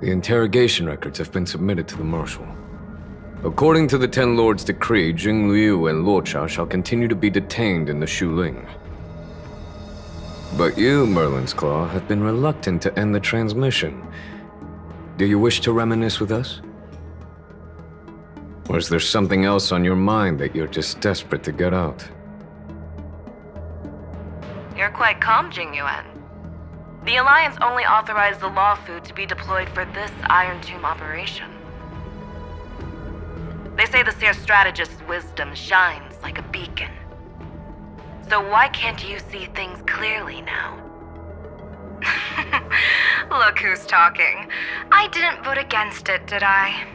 The interrogation records have been submitted to the Marshal. According to the Ten Lords' decree, Jing Liu and Luocha shall continue to be detained in the Shuling. But you, Merlin's Claw, have been reluctant to end the transmission. Do you wish to reminisce with us? Or is there something else on your mind that you're just desperate to get out? You're quite calm, Jing Yuan. The Alliance only authorized the Law Fu to be deployed for this Iron Tomb operation. They say the Seer Strategist's wisdom shines like a beacon. So why can't you see things clearly now? Look who's talking. I didn't vote against it, did I?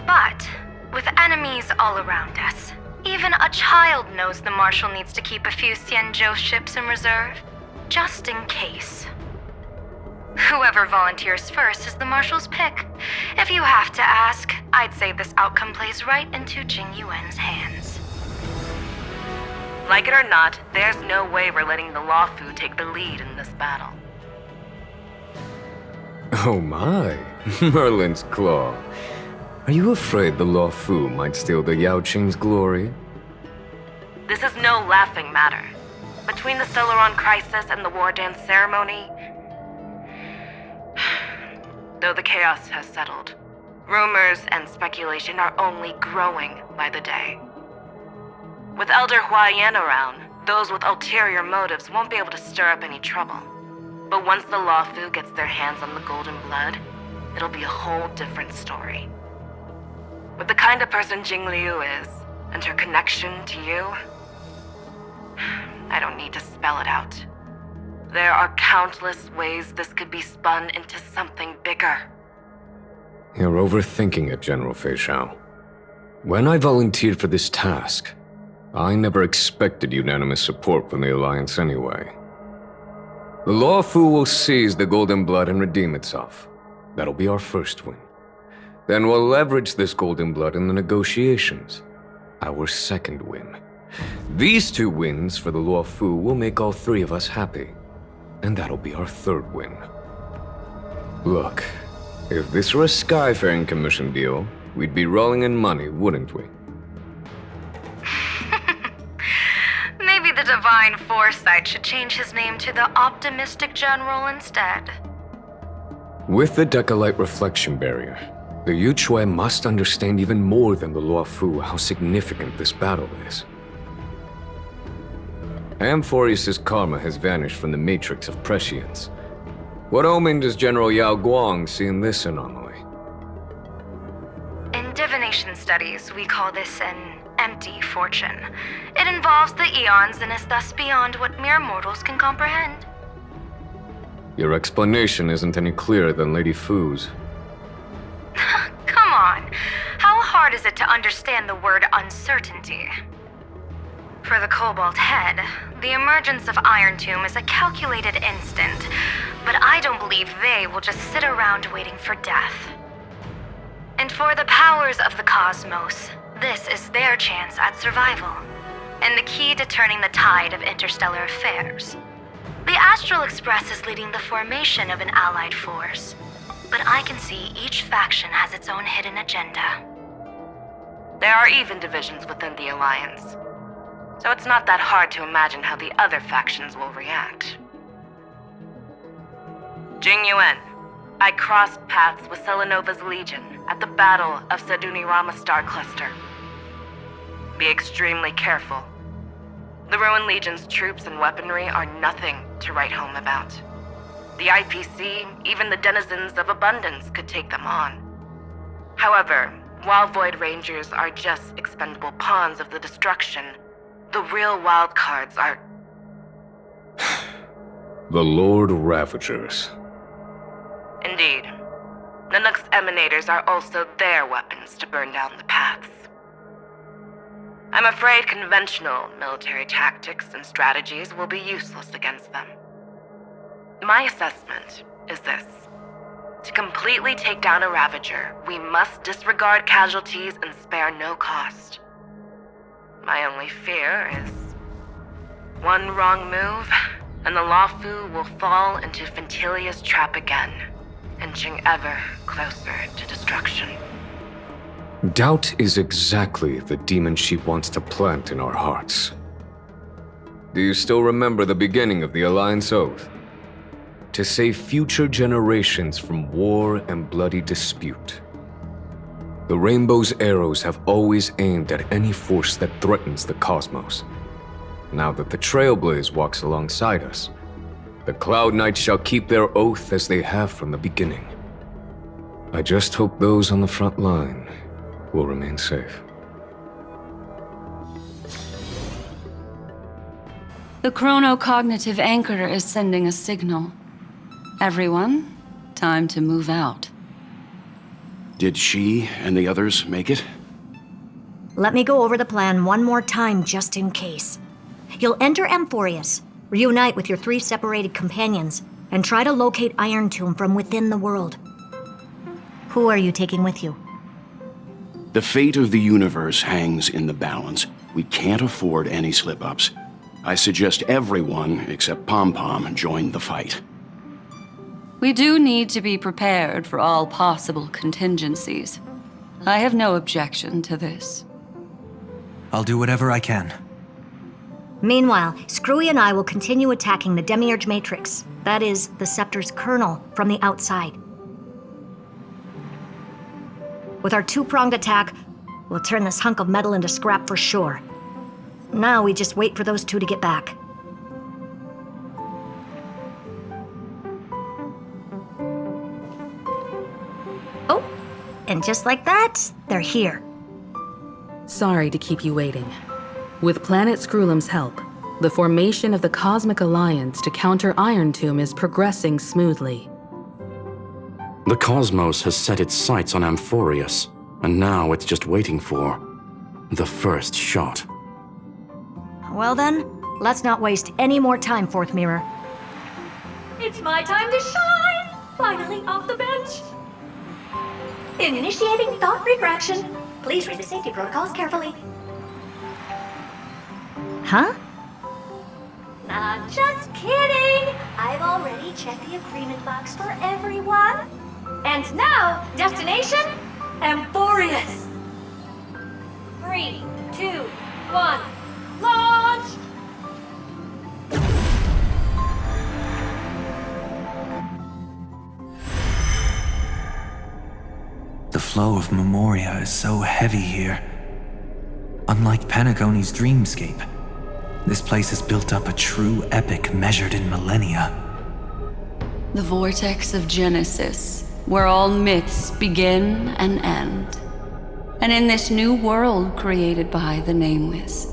But, with enemies all around us, even a child knows the Marshal needs to keep a few Xianzhou ships in reserve, just in case. Whoever volunteers first is the Marshal's pick. If you have to ask, I'd say this outcome plays right into Jing Yuan's hands. Like it or not, there's no way we're letting the Law Fu take the lead in this battle. Oh my, Merlin's Claw. Are you afraid the Law Fu might steal the Yao Qing's glory? This is no laughing matter. Between the Stellaron crisis and the War Dance ceremony, though the chaos has settled, rumors and speculation are only growing by the day. With Elder Huaiyan around, those with ulterior motives won't be able to stir up any trouble. But once the Law Fu gets their hands on the Golden Blood, it'll be a whole different story. With the kind of person Jing Liu is, and her connection to you, I don't need to spell it out. There are countless ways this could be spun into something bigger. You're overthinking it, General Fei Shao. When I volunteered for this task, I never expected unanimous support from the Alliance anyway. The Law Fu will seize the Golden Blood and redeem itself. That'll be our first win. Then we'll leverage this Golden Blood in the negotiations. Our second win. These two wins for the Law Fu will make all three of us happy. And that'll be our third win. Look, if this were a Skyfaring Commission deal, we'd be rolling in money, wouldn't we? Maybe the Divine Foresight should change his name to the Optimistic General instead. With the Decalite Reflection Barrier, the Yuchue must understand even more than the Law Fu how significant this battle is. Amphorius' karma has vanished from the matrix of prescience. What omen does General Yao Guang see in this anomaly? In divination studies, we call this an empty fortune. It involves the eons and is thus beyond what mere mortals can comprehend. Your explanation isn't any clearer than Lady Fu's. Come on. How hard is it to understand the word uncertainty? For the Cobalt Head, the emergence of Iron Tomb is a calculated instant, but I don't believe they will just sit around waiting for death. And for the powers of the cosmos, this is their chance at survival, and the key to turning the tide of interstellar affairs. The Astral Express is leading the formation of an allied force, but I can see each faction has its own hidden agenda. There are even divisions within the Alliance, so it's not that hard to imagine how the other factions will react. Jing Yuan, I crossed paths with Selenova's Legion at the Battle of Sedunirama Star Cluster. Be extremely careful. The Ruined Legion's troops and weaponry are nothing to write home about. The IPC, even the denizens of Abundance, could take them on. However, while Void Rangers are just expendable pawns of the destruction, the real wildcards are... The Lord Ravagers. Indeed. Nanook's emanators are also their weapons to burn down the paths. I'm afraid conventional military tactics and strategies will be useless against them. My assessment is this. To completely take down a Ravager, we must disregard casualties and spare no cost. My only fear is one wrong move, and the Law Fu will fall into Fintilia's trap again. inching ever closer to destruction. Doubt is exactly the demon she wants to plant in our hearts. Do you still remember the beginning of the Alliance Oath? To save future generations from war and bloody dispute. The Rainbow's arrows have always aimed at any force that threatens the cosmos. Now that the Trailblaze walks alongside us, the Cloud Knights shall keep their oath as they have from the beginning. I just hope those on the front line will remain safe. The chronocognitive anchor is sending a signal. Everyone, time to move out. Did she and the others make it? Let me go over the plan one more time just in case. You'll enter Amphorius, reunite with your 3 separated companions, and try to locate Iron Tomb from within the world. Who are you taking with you? The fate of the universe hangs in the balance. We can't afford any slip-ups. I suggest everyone, except Pom-Pom, join the fight. We do need to be prepared for all possible contingencies. I have no objection to this. I'll do whatever I can. Meanwhile, Screwy and I will continue attacking the Demiurge Matrix. That is, the Scepter's kernel, from the outside. With our 2-pronged attack, we'll turn this hunk of metal into scrap for sure. Now we just wait for those 2 to get back. Oh, and just like that, they're here. Sorry to keep you waiting. With Planet Screwlum's help, the formation of the Cosmic Alliance to counter Iron Tomb is progressing smoothly. The cosmos has set its sights on Amphorius, and now it's just waiting for the first shot. Well then, let's not waste any more time, Fourth Mirror. It's my time to shine! Finally off the bench! Initiating thought refraction. Please read the safety protocols carefully. Huh? Just kidding! I've already checked the agreement box for everyone. And now, destination, Amphorius. 3, 2, 1, launch! The flow of Memoria is so heavy here. Unlike Panagone's dreamscape, this place has built up a true epic measured in millennia. The vortex of Genesis, where all myths begin and end. And in this new world created by the Nameless,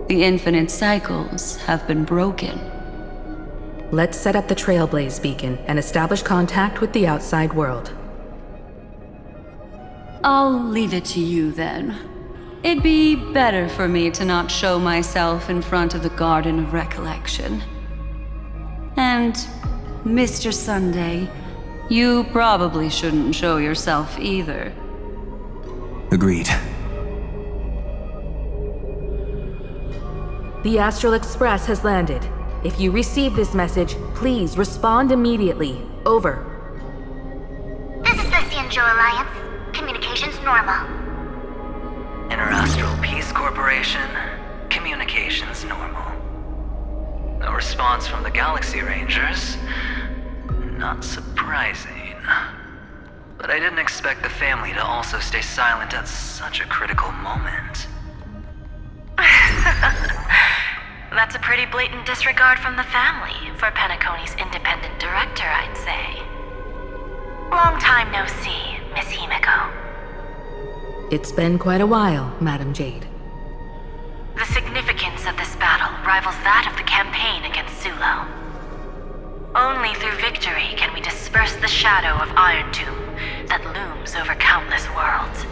the infinite cycles have been broken. Let's set up the Trailblaze beacon and establish contact with the outside world. I'll leave it to you then. It'd be better for me to not show myself in front of the Garden of Recollection. And, Mr. Sunday, you probably shouldn't show yourself either. Agreed. The Astral Express has landed. If you receive this message, please respond immediately. Over. This is the Cianjo Alliance. Communications normal. Interastral Peace Corporation. Communications normal. No response from the Galaxy Rangers. Not surprising. But I didn't expect the family to also stay silent at such a critical moment. That's a pretty blatant disregard from the family for Penacony's independent director, I'd say. Long time no see, Miss Himiko. It's been quite a while, Madam Jade. The significance of this battle rivals that of the campaign against Sulo. Only through victory can we disperse the shadow of Iron Tomb that looms over countless worlds.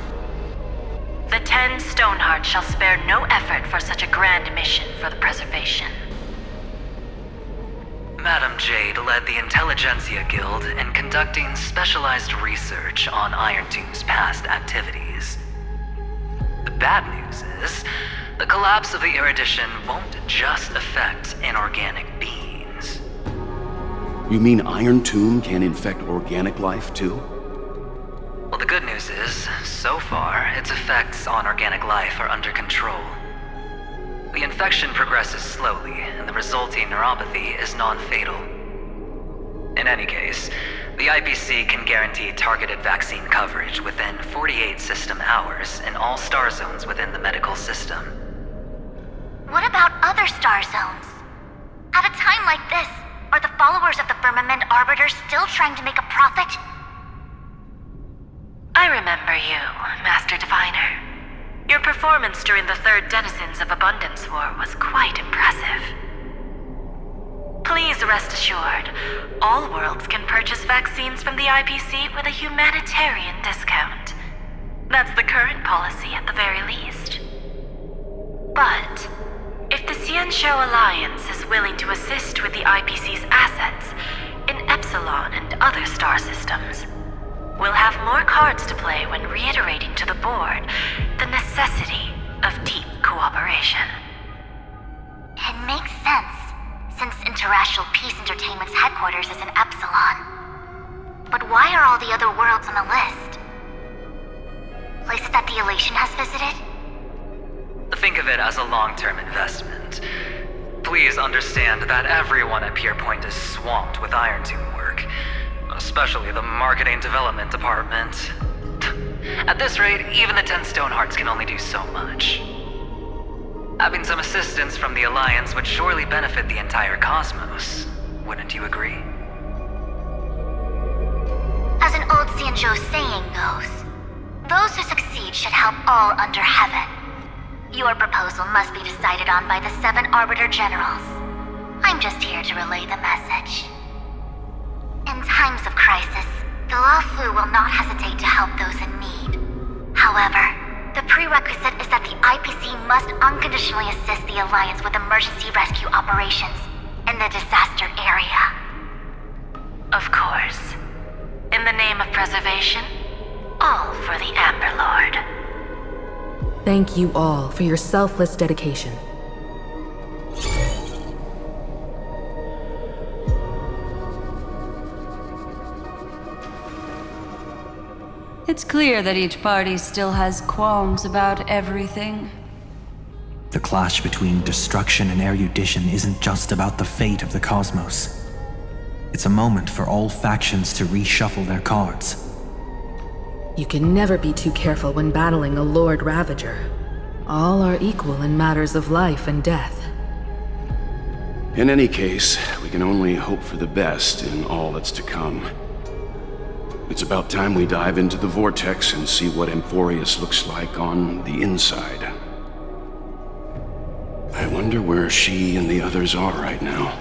The 10 Stonehearts shall spare no effort for such a grand mission for the preservation. Madam Jade led the Intelligentsia Guild in conducting specialized research on Iron Tomb's past activities. The bad news is, the collapse of the Erudition won't just affect inorganic beings. You mean Iron Tomb can infect organic life, too? Well, the good news is, so far, its effects on organic life are under control. The infection progresses slowly, and the resulting neuropathy is non-fatal. In any case, the IPC can guarantee targeted vaccine coverage within 48 system hours in all star zones within the medical system. What about other star zones? At a time like this, are the followers of the Firmament Arbiters still trying to make a profit? I remember you, Master Diviner. Your performance during the Third Denizens of Abundance War was quite impressive. Please rest assured, all worlds can purchase vaccines from the IPC with a humanitarian discount. That's the current policy at the very least. But if the Xianzhou Alliance is willing to assist with the IPC's assets in Epsilon and other star systems, we'll have more cards to play when reiterating to the board the necessity of deep cooperation. It makes sense, since Interracial Peace Entertainment's headquarters is in Epsilon. But why are all the other worlds on the list? Places that the Elation has visited? Think of it as a long-term investment. Please understand that everyone at Pierpoint is swamped with Iron Tomb work, especially the Marketing Development Department. At this rate, even the 10 Stonehearts can only do so much. Having some assistance from the Alliance would surely benefit the entire cosmos. Wouldn't you agree? As an old Xianzhou saying goes, those who succeed should help all under heaven. Your proposal must be decided on by the 7 Arbiter Generals. I'm just here to relay the message. In times of crisis, the Luofu will not hesitate to help those in need. However, the prerequisite is that the IPC must unconditionally assist the Alliance with emergency rescue operations in the disaster area. Of course. In the name of preservation, all for the Amber Lord. Thank you all for your selfless dedication. It's clear that each party still has qualms about everything. The clash between destruction and erudition isn't just about the fate of the cosmos. It's a moment for all factions to reshuffle their cards. You can never be too careful when battling a Lord Ravager. All are equal in matters of life and death. In any case, we can only hope for the best in all that's to come. It's about time we dive into the vortex and see what Amphorius looks like on the inside. I wonder where she and the others are right now.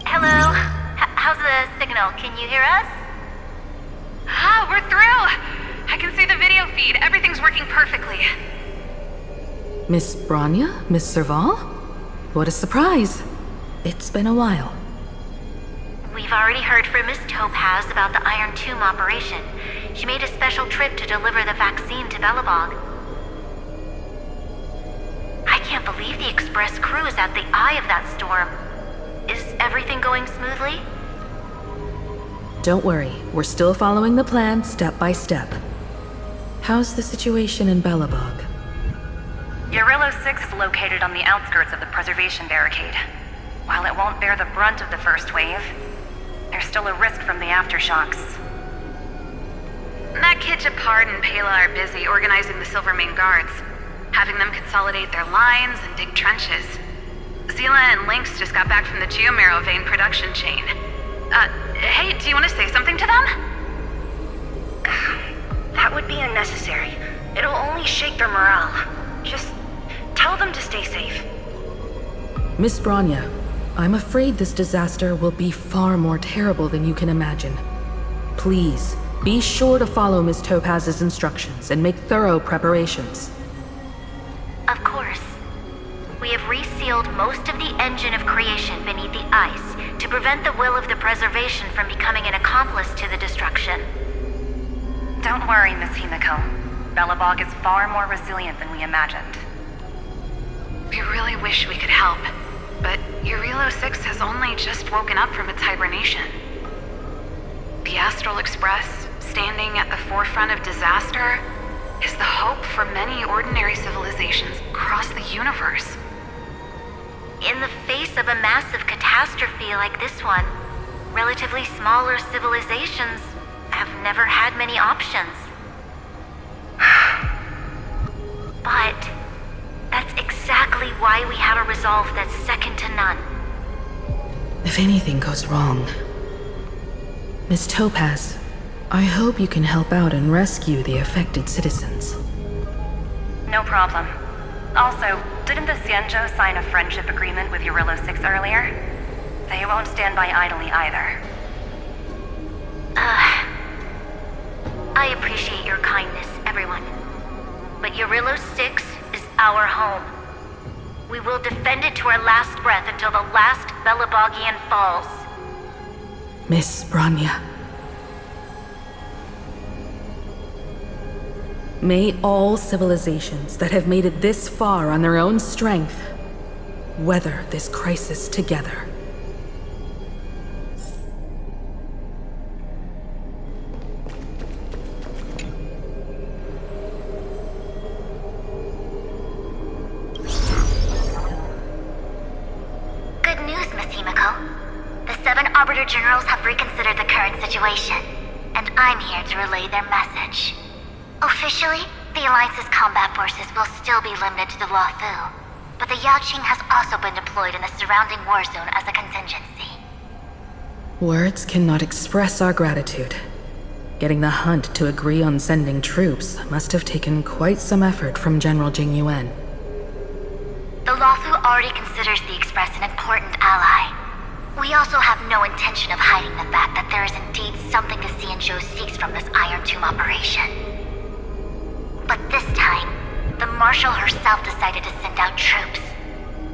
Hello? How's the signal? Can you hear us? Ah, we're through! I can see the video feed. Everything's working perfectly. Miss Bronya? Miss Serval? What a surprise. It's been a while. We've already heard from Miss Topaz about the Iron Tomb operation. She made a special trip to deliver the vaccine to Belobog. I can't believe the Express crew is at the eye of that storm. Is everything going smoothly? Don't worry, we're still following the plan step by step. How's the situation in Belobog? Urillo 6 is located on the outskirts of the preservation barricade. While it won't bear the brunt of the first wave, there's still a risk from the aftershocks. That kid Japard and Pela are busy organizing the Silvermane Guards, having them consolidate their lines and dig trenches. Zila and Lynx just got back from the Geomarrow vein production chain. Hey, do you want to say something to them? That would be unnecessary. It'll only shake their morale. Just tell them to stay safe. Miss Bronya, I'm afraid this disaster will be far more terrible than you can imagine. Please, be sure to follow Miss Topaz's instructions and make thorough preparations. Of course. We have resealed most of the engine of creation beneath the ice to prevent the will of the preservation from becoming an accomplice to the destruction. Don't worry, Miss Himiko. Belobog is far more resilient than we imagined. We really wish we could help, but Eurilo 6 has only just woken up from its hibernation. The Astral Express, standing at the forefront of disaster, is the hope for many ordinary civilizations across the universe. In the face of a massive catastrophe like this one, relatively smaller civilizations have never had many options. But that's exactly why we have a resolve that's second to none. If anything goes wrong... Miss Topaz, I hope you can help out and rescue the affected citizens. No problem. Also, didn't the Xianzhou sign a friendship agreement with Eurilo 6 earlier? They won't stand by idly either. I appreciate your kindness, everyone. But Eurilo 6 is our home. We will defend it to our last breath until the last Belabogian falls. Miss Bronya. May all civilizations that have made it this far on their own strength weather this crisis together. Good news, Miss Himiko. The 7 Arbiter Generals have reconsidered the current situation, and I'm here to relay their message. Officially, the Alliance's combat forces will still be limited to the Luofu, but the Yaoqing has also been deployed in the surrounding war zone as a contingency. Words cannot express our gratitude. Getting the Hunt to agree on sending troops must have taken quite some effort from General Jing Yuan. The Luofu already considers the Express an important ally. We also have no intention of hiding the fact that there is indeed something the Xianzhou seeks from this Iron Tomb operation. But this time, the Marshal herself decided to send out troops.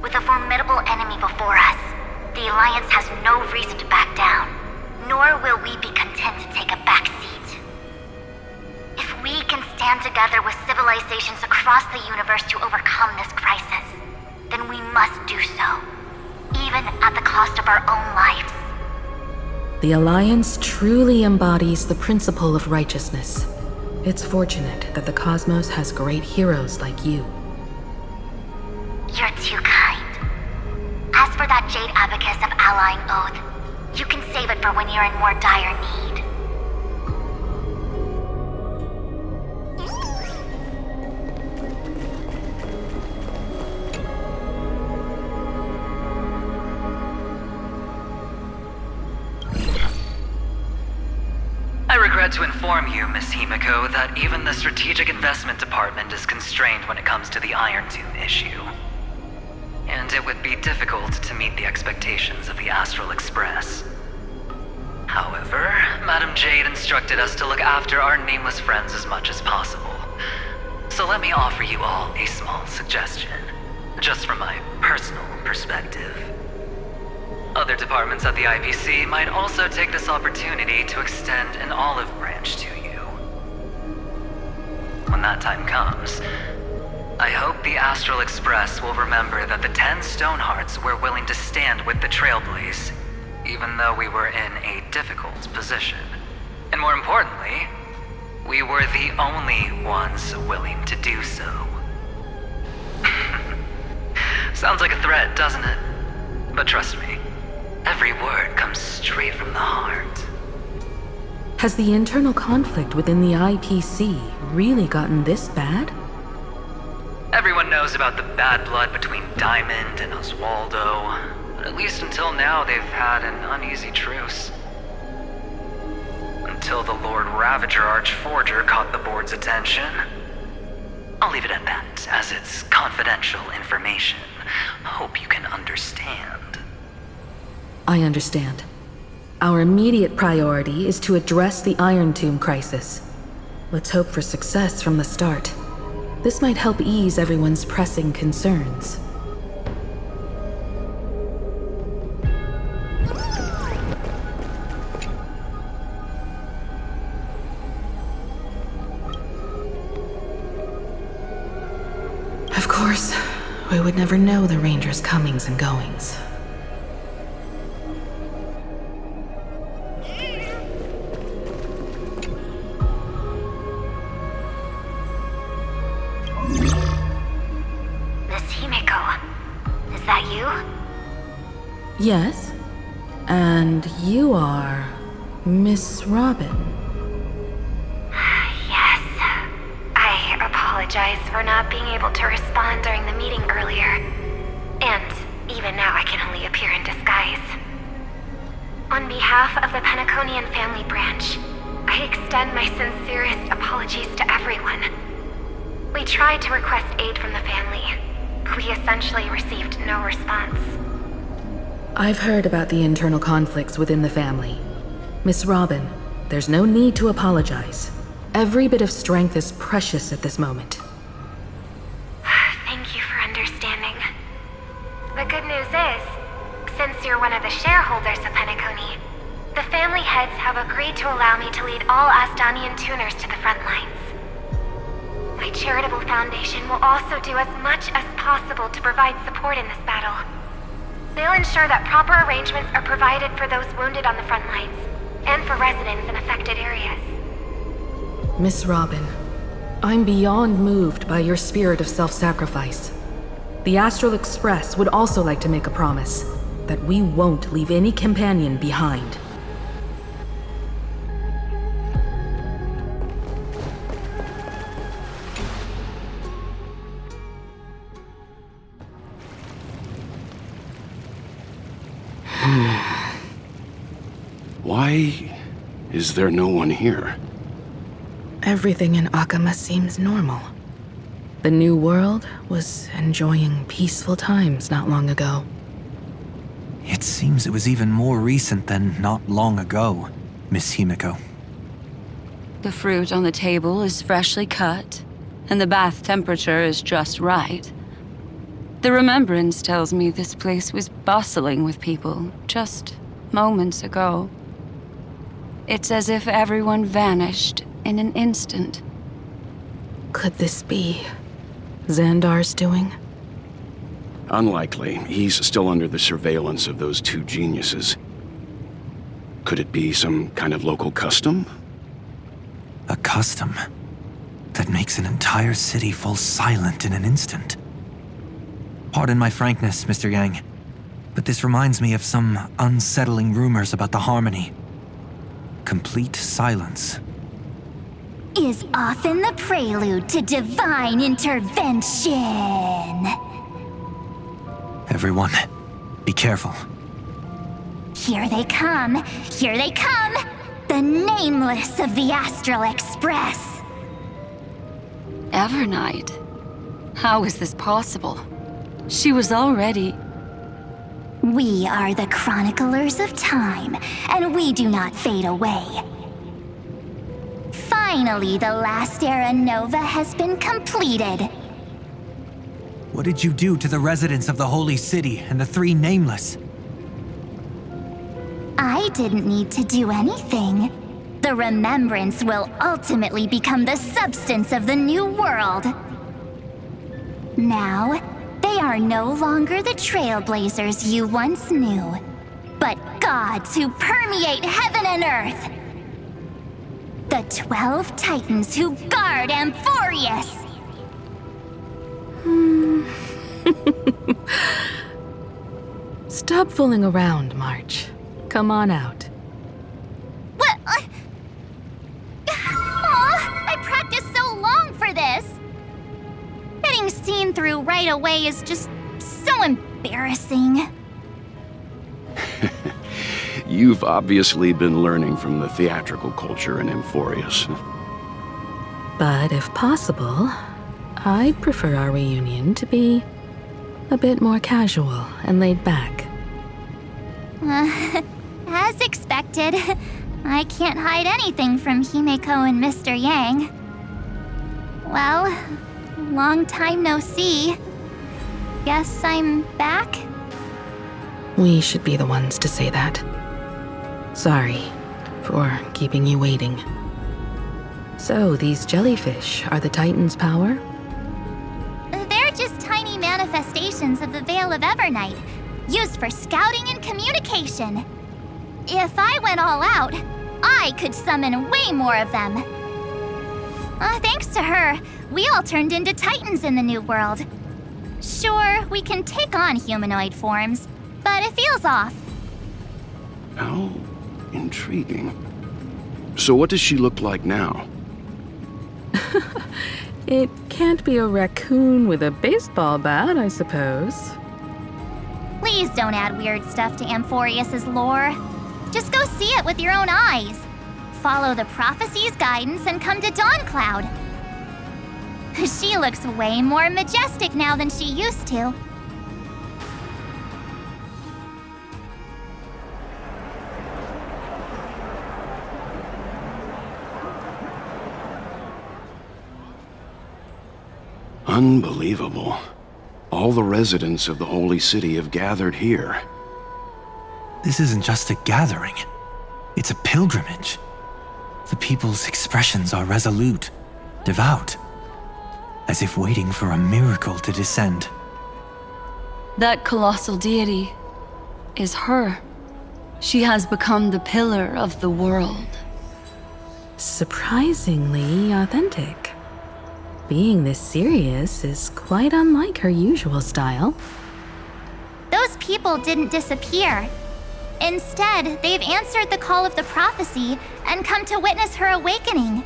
With a formidable enemy before us, the Alliance has no reason to back down, nor will we be content to take a back seat. If we can stand together with civilizations across the universe to overcome this crisis, then we must do so, even at the cost of our own lives. The Alliance truly embodies the principle of righteousness. It's fortunate that the cosmos has great heroes like you. You're too kind. As for that Jade Abacus of Allying Oath, you can save it for when you're in more dire need. I regret to inform you, Miss Himiko, that even the Strategic Investment Department is constrained when it comes to the Iron Tomb issue. And it would be difficult to meet the expectations of the Astral Express. However, Madam Jade instructed us to look after our nameless friends as much as possible. So let me offer you all a small suggestion, just from my personal perspective. Other departments at the IPC might also take this opportunity to extend an olive branch to you. When that time comes, I hope the Astral Express will remember that the 10 Stonehearts were willing to stand with the Trailblaze, even though we were in a difficult position. And more importantly, we were the only ones willing to do so. Sounds like a threat, doesn't it? But trust me, every word comes straight from the heart. Has the internal conflict within the IPC really gotten this bad? Everyone knows about the bad blood between Diamond and Oswaldo, but at least until now they've had an uneasy truce. Until the Lord Ravager Archforger caught the board's attention. I'll leave it at that, as it's confidential information. Hope you can understand. I understand. Our immediate priority is to address the Iron Tomb crisis. Let's hope for success from the start. This might help ease everyone's pressing concerns. Of course, we would never know the Rangers' comings and goings. Miss Himeko, is that you? Yes? And you are Miss Robin. Yes. I apologize for not being able to respond during the meeting earlier. And even now I can only appear in disguise. On behalf of the Penaconian family branch, I extend my sincerest apologies to everyone. We tried to request aid from the family, but we essentially received no response. I've heard about the internal conflicts within the family. Miss Robin, there's no need to apologize. Every bit of strength is precious at this moment. Thank you for understanding. The good news is, since you're one of the shareholders of Penacony, the family heads have agreed to allow me to lead all Asdanian tuners to the front lines. My charitable foundation will also do as much as possible to provide support in this battle. They'll ensure that proper arrangements are provided for those wounded on the front lines, and for residents in affected areas. Miss Robin, I'm beyond moved by your spirit of self-sacrifice. The Astral Express would also like to make a promise that we won't leave any companion behind. Why is there no one here? Everything in Akama seems normal. The New World was enjoying peaceful times not long ago. It seems it was even more recent than not long ago, Miss Himeko. The fruit on the table is freshly cut, and the bath temperature is just right. The remembrance tells me this place was bustling with people just moments ago. It's as if everyone vanished in an instant. Could this be Xandar's doing? Unlikely. He's still under the surveillance of those two geniuses. Could it be some kind of local custom? A custom that makes an entire city fall silent in an instant. Pardon my frankness, Mr. Yang, but this reminds me of some unsettling rumors about the Harmony. Complete silence. Is often the prelude to divine intervention. Everyone, be careful. Here they come! Here they come! The Nameless of the Astral Express! Evernight? How is this possible? She was already... We are the Chroniclers of Time, and we do not fade away. Finally, the last era Nova has been completed. What did you do to the residents of the Holy City and the three Nameless? I didn't need to do anything. The remembrance will ultimately become the substance of the new world. Now, they are no longer the trailblazers you once knew, but gods who permeate heaven and earth. The 12 Titans who guard Amphorius. Stop fooling around, March. Come on out. What? I practiced so long for this. Getting seen through right away is just so embarrassing. You've obviously been learning from the theatrical culture in Amphorius. But if possible, I'd prefer our reunion to be a bit more casual and laid back. As expected, I can't hide anything from Himeko and Mr. Yang. Well, long time no see. Guess I'm back? We should be the ones to say that. Sorry for keeping you waiting. So, these jellyfish are the Titan's power? They're just manifestations of the Veil of Evernight, used for scouting and communication. If I went all out, I could summon way more of them. Thanks to her, we all turned into Titans in the New World. Sure, we can take on humanoid forms, but it feels off. How intriguing. So what does she look like now? It can't be a raccoon with a baseball bat, I suppose. Please don't add weird stuff to Amphorius's lore. Just go see it with your own eyes. Follow the prophecy's guidance and come to Dawncloud. She looks way more majestic now than she used to. Unbelievable. All the residents of the Holy City have gathered here. This isn't just a gathering. It's a pilgrimage. The people's expressions are resolute, devout, as if waiting for a miracle to descend. That colossal deity is her. She has become the pillar of the world. Surprisingly authentic. Being this serious is quite unlike her usual style. Those people didn't disappear. Instead, they've answered the call of the prophecy and come to witness her awakening.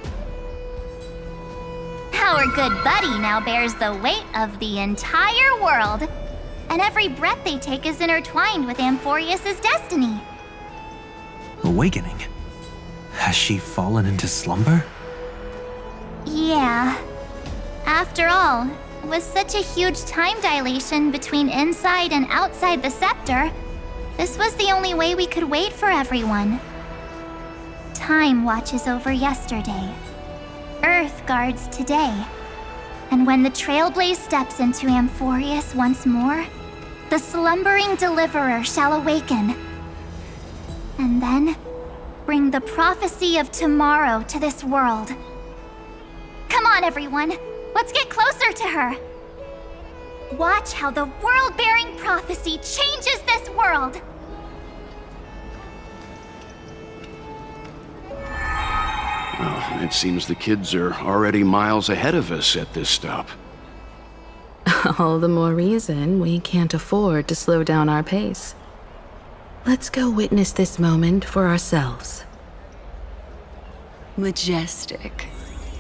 Our good buddy now bears the weight of the entire world, and every breath they take is intertwined with Amphorius's destiny. Awakening? Has she fallen into slumber? Yeah. After all, with such a huge time dilation between inside and outside the scepter, this was the only way we could wait for everyone. Time watches over yesterday. Earth guards today. And when the Trailblaze steps into Amphorius once more, the slumbering deliverer shall awaken. And then, bring the prophecy of tomorrow to this world. Come on, everyone. Let's get closer to her. Watch how the world-bearing prophecy changes this world. Well, it seems the kids are already miles ahead of us at this stop. All the more reason we can't afford to slow down our pace. Let's go witness this moment for ourselves. Majestic.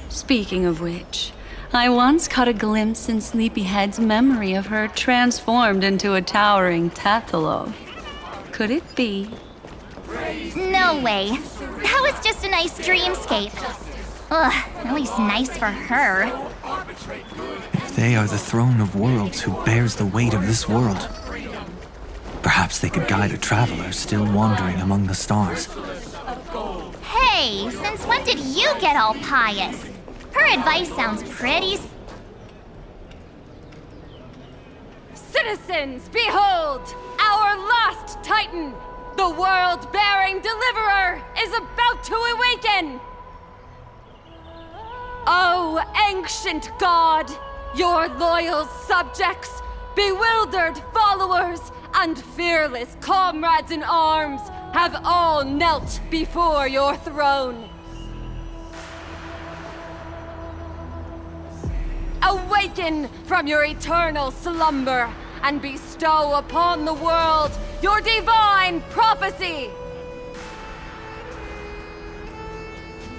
Speaking of which, I once caught a glimpse in Sleepyhead's memory of her transformed into a towering Tatalo. Could it be? No way. That was just a nice dreamscape. Ugh, at least nice for her. If they are the throne of worlds who bears the weight of this world, perhaps they could guide a traveler still wandering among the stars. Hey, since when did you get all pious? Her advice sounds pretty... Citizens, behold! Our last Titan, the world-bearing deliverer, is about to awaken! Oh, ancient god! Your loyal subjects, bewildered followers, and fearless comrades in arms have all knelt before your throne. Awaken from your eternal slumber and bestow upon the world your divine prophecy!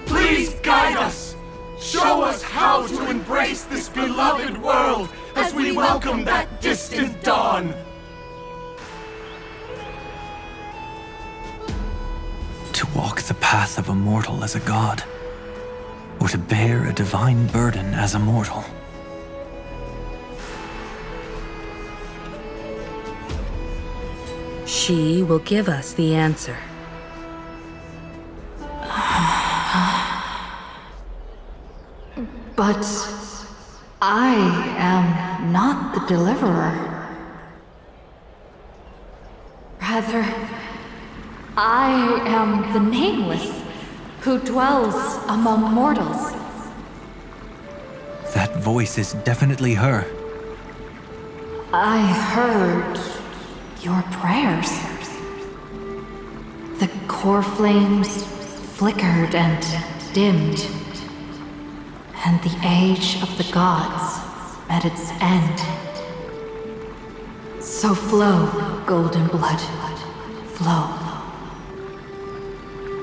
Please guide us! Show us how to embrace this beloved world as we welcome that distant dawn! To walk the path of a mortal as a god, or to bear a divine burden as a mortal. She will give us the answer. But I am not the deliverer. Rather, I am the Nameless, who dwells among mortals. That voice is definitely her. I heard your prayers. The core flames flickered and dimmed, and the age of the gods met its end. So flow, golden blood, flow.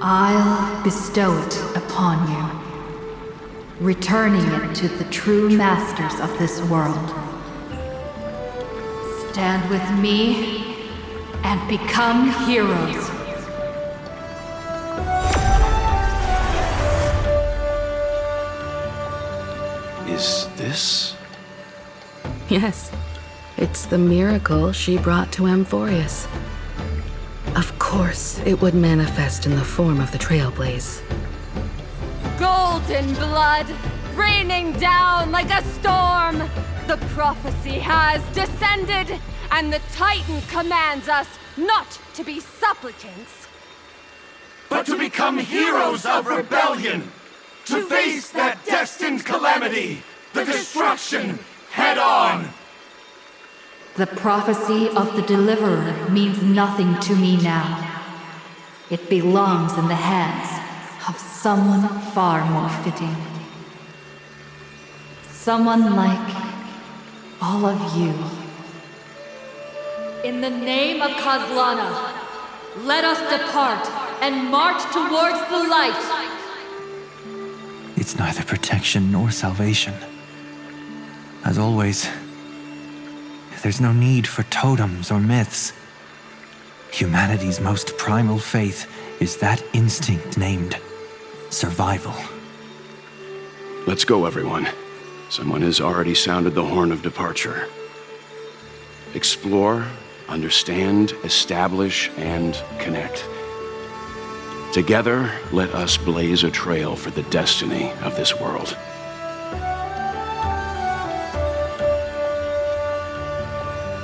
I'll bestow it upon you, returning it to the true masters of this world. Stand with me and become heroes. Is this? Yes, it's the miracle she brought to Amphorius. Of course, it would manifest in the form of the Trailblaze. Golden blood, raining down like a storm. The prophecy has descended, and the Titan commands us not to be supplicants, but to become heroes of rebellion, to face that destined calamity, the destruction, head on. The prophecy of the Deliverer means nothing to me now. It belongs in the hands of someone far more fitting. Someone like all of you. In the name of Kozlana, let us depart and march towards the light. It's neither protection nor salvation. As always, there's no need for totems or myths. Humanity's most primal faith is that instinct named survival. Let's go, everyone. Someone has already sounded the horn of departure. Explore, understand, establish, and connect. Together, let us blaze a trail for the destiny of this world.